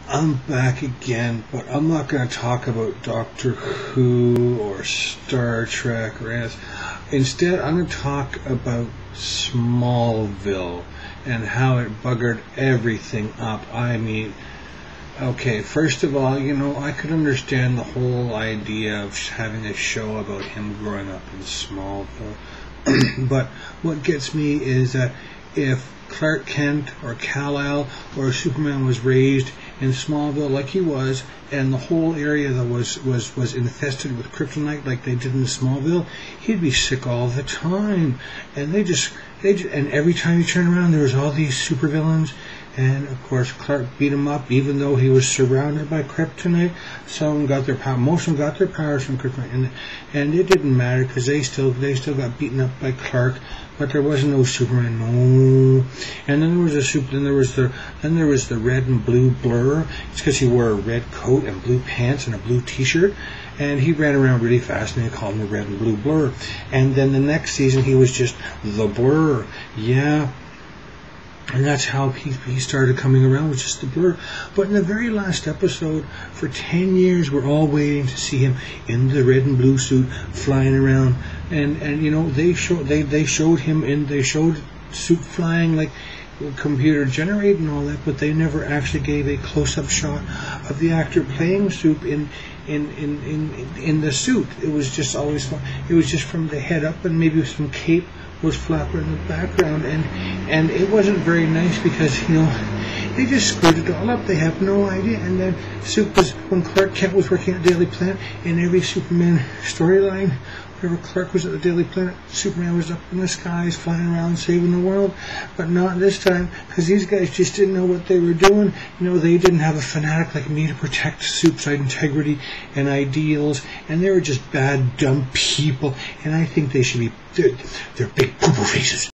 I'm back again, but I'm not going to talk about Doctor Who or Star Trek or anything. Instead, I'm going to talk about Smallville and how it buggered everything up. I mean, okay, first of all, I could understand the whole idea of having a show about him growing up in Smallville. But what gets me is that if Clark Kent or Kal-El or Superman was raised in Smallville like he was, and the whole area that was infested with kryptonite like they did in Smallville, he'd be sick all the time. And and every time you turn around, there was all these supervillains. And of course, Clark beat him up, even though he was surrounded by kryptonite. Some of them got their power, most of them got their powers from kryptonite, and it didn't matter because they still got beaten up by Clark. But there was no Superman, no. And then there was the red and blue Blur. It's because he wore a red coat and blue pants and a blue T-shirt, and he ran around really fast, and they called him the red and blue Blur. And then the next season, he was just the Blur, yeah. And that's how he started coming around, with just the Blur. But in the very last episode, for 10 years, we're all waiting to see him in the red and blue suit flying around. And they showed suit flying like computer generated and all that, but they never actually gave a close-up shot of the actor playing Soup in the suit. It was just always fun. It was just from the head up, and maybe some cape was flapping in the background, and it wasn't very nice because they just screwed it all up. They have no idea. And then Soup was, when Clark Kent was working at Daily Planet, in every Superman storyline, whenever Clark was at the Daily Planet, Superman was up in the skies flying around saving the world. But not this time, because these guys just didn't know what they were doing. They didn't have a fanatic like me to protect Soup's integrity and ideals, and they were just bad, dumb people. And I think they should be, they're big poo-poo faces.